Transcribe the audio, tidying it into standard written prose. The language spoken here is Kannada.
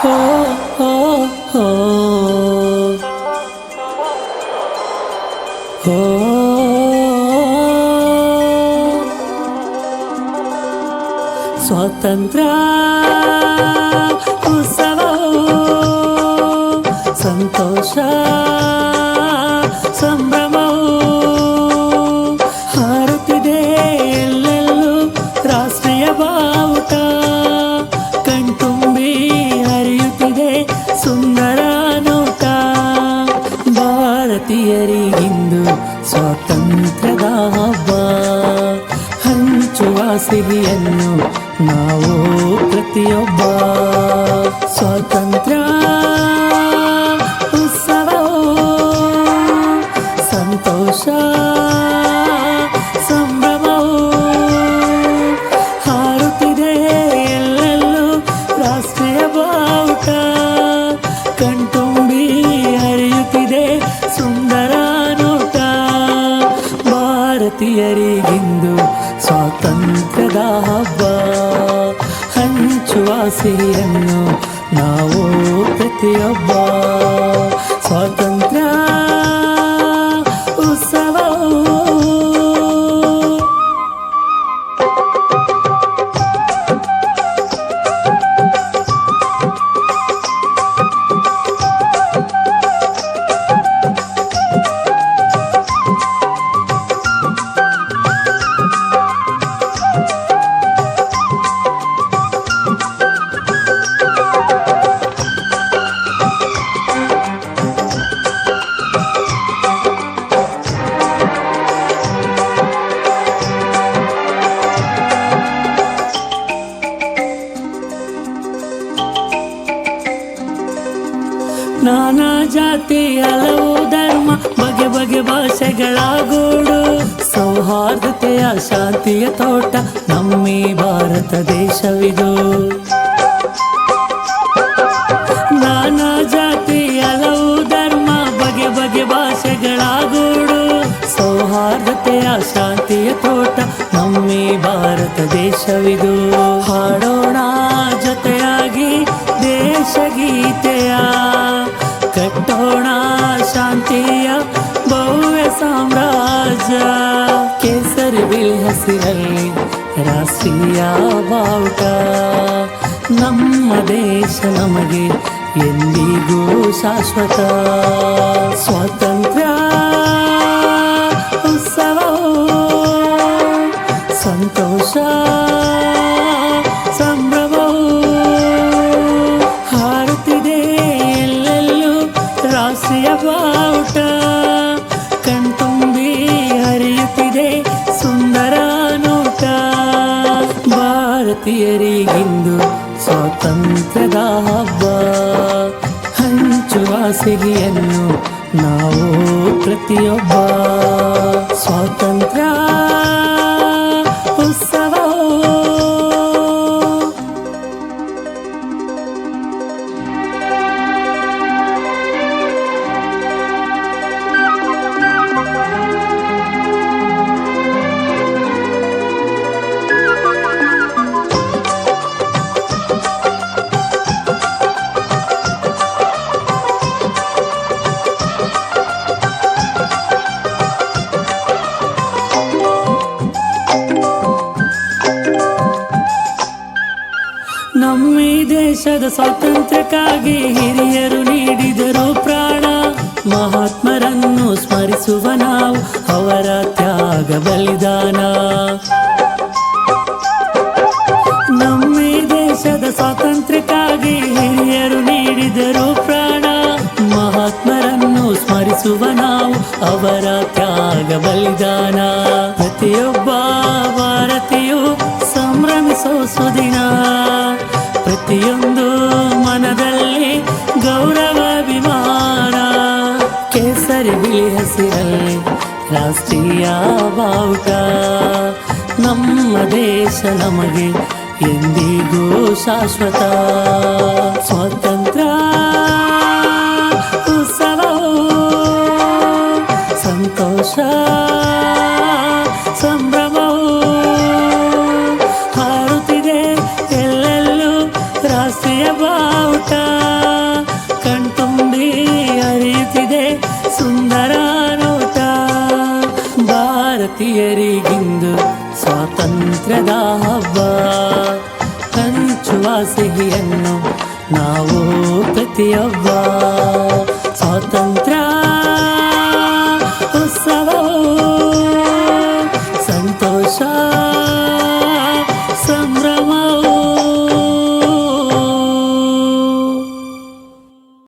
ಹೋ ಹೋ ಹೋ ಹೋ ಸ್ವಾತಂತ್ರ್ಯ ಉತ್ಸವವು ಸಂತೋಷ ಸಂಭ್ರಮವು ಹಾರುತ್ತಿದೆ ಎಲ್ಲೆಲ್ಲೂ ರಾಷ್ಟ್ರೀಯ ಬಾವುಟ ಕಣ್ತುಂಬಿ ಹರಿಯುತ್ತಿದೆ ಸುಂದರ ನೋಟ ಭಾರತೀಯರಿಗಿಂದು ಸ್ವಾತಂತ್ರ್ಯದ ಹಬ್ಬ ಹಂಚುವ ಸಿಹಿಯನ್ನು ನಾವು ಪ್ರತಿಯೊಬ್ಬ ಸ್ವಾತಂತ್ರ್ಯ ಉತ್ಸವವು ಸಂತೋಷ ಸಂಭ್ರಮವು ಹಾರುತ್ತಿದೆ ಎಲ್ಲೆಲ್ಲೂ ರಾಷ್ಟ್ರೀಯ ಬಾವುಟ ಕಣ್ತುಂಬಿ ಹರಿಯುತ್ತಿದೆ ಸುಂದರ ನೋಟ ಭಾರತೀಯರಿಗಿಂದು ಸ್ವಾತಂತ್ರ್ಯದ ಹಬ್ಬ ಹಂಚುವ ಸಿಹಿಯನ್ನು ನಾವು ಪ್ರತಿಯೊಬ್ಬ ಸ್ವಾತಂತ್ರ್ಯ ಉತ್ಸವವು ನಾನಾ ಜಾತಿ ಹಲವು ಧರ್ಮ ಬಗೆ ಬಗೆ ಭಾಷೆಗಳ ಗೂಡು ಸೌಹಾರ್ದತೆಯ ಶಾಂತಿಯ ತೋಟ ನಮ್ಮೀ ಭಾರತ ದೇಶವಿದು ನಾನಾ ಜಾತಿ ಹಲವು ಧರ್ಮ ಬಗೆ ಬಗೆ ಭಾಷೆಗಳ ಗೂಡು ಸೌಹಾರ್ದತೆಯ ಶಾಂತಿಯ ತೋಟ ನಮ್ಮೀ ಭಾರತ ದೇಶವಿದು ಹಾಡೋಣ ಜೊತೆಯಾಗಿ ದೇಶಗೀತೆಯ ಕಟ್ಟೋಣ ಶಾಂತಿಯ ಭವ್ಯ ಸಾಮ್ರಾಜ್ಯ ಕೇಸರಿ ಬಿಳಿ ಹಸಿರಲ್ಲಿ ರಾಷ್ಟ್ರೀಯ ಬಾವುಟ ನಮ್ಮ ದೇಶ ನಮಗೆ ಎಂದಿಗೂ ಶಾಶ್ವತ ಸ್ವಾತಂತ್ರ್ಯ ಉತ್ಸವವು ಸಂತೋಷ ಸಂಭ್ರಮವು ಹಾರುತ್ತಿದೆ ಎಲ್ಲೆಲ್ಲೂ ರಾಷ್ಟ್ರೀಯ ಬಾವುಟ ಕಣ್ತುಂಬಿ ಹರಿಯುತ್ತಿದೆ ಸುಂದರ ನೋಟ ಭಾರತೀಯರಿಗಿಂದು ಸ್ವಾತಂತ್ರ್ಯದ ಹಬ್ಬ ಹಂಚುವ ಸಿಹಿಯನ್ನು ನಾವು ಪ್ರತಿಯೊಬ್ಬ ಸ್ವಾತಂತ್ರ್ಯ ಉತ್ಸವವು ನಮ್ಮೀ ದೇಶದ ಸ್ವಾತಂತ್ರ್ಯಕ್ಕಾಗಿ ಹಿರಿಯರು ನೀಡಿದರು ಪ್ರಾಣ ಮಹಾತ್ಮರನ್ನು ಸ್ಮರಿಸುವ ನಾವು ಅವರ ತ್ಯಾಗ ಬಲಿದಾನ ನಮ್ಮೀ ದೇಶದ ಸ್ವಾತಂತ್ರ್ಯಕ್ಕಾಗಿ ಹಿರಿಯರು ನೀಡಿದರು ಪ್ರಾಣ ಮಹಾತ್ಮರನ್ನು ಸ್ಮರಿಸುವ ನಾವು ಅವರ ತ್ಯಾಗ ಬಲಿದಾನ ಪ್ರತಿಯೊಬ್ಬ ಭಾರತೀಯು ಸಂಭ್ರಮಿಸೋ ಸುದಿನ ಪ್ರತಿಯೊಂದು ಮನದಲ್ಲಿ ಗೌರವಾಭಿಮಾನ ಕೇಸರಿ ಬಿಳಿ ಹಸಿರಲ್ಲಿ ರಾಷ್ಟ್ರೀಯ ಬಾವುಟ ನಮ್ಮ ದೇಶ ನಮಗೆ ಎಂದಿಗೂ ಶಾಶ್ವತ ಸ್ವಾತಂತ್ರ್ಯ ಉತ್ಸವವು ಸಂತೋಷ ಸಂಭ್ರಮವು ಹಾರುತ್ತಿದೆ ಎಲ್ಲೆಲ್ಲೂ ರಾಷ್ಟ್ರೀಯ ಬಾವುಟ ಕಣ್ತುಂಬಿ ಹರಿಯುತ್ತಿದೆ ಸುಂದರ ನೋಟ. ಭಾರತೀಯರಿಗಿಂದು ಸ್ವಾತಂತ್ರ್ಯದ ಹಬ್ಬ, ಹಂಚುವ ಸಿಹಿಯನ್ನು ನಾವು ಪ್ರತಿಯೊಬ್ಬ.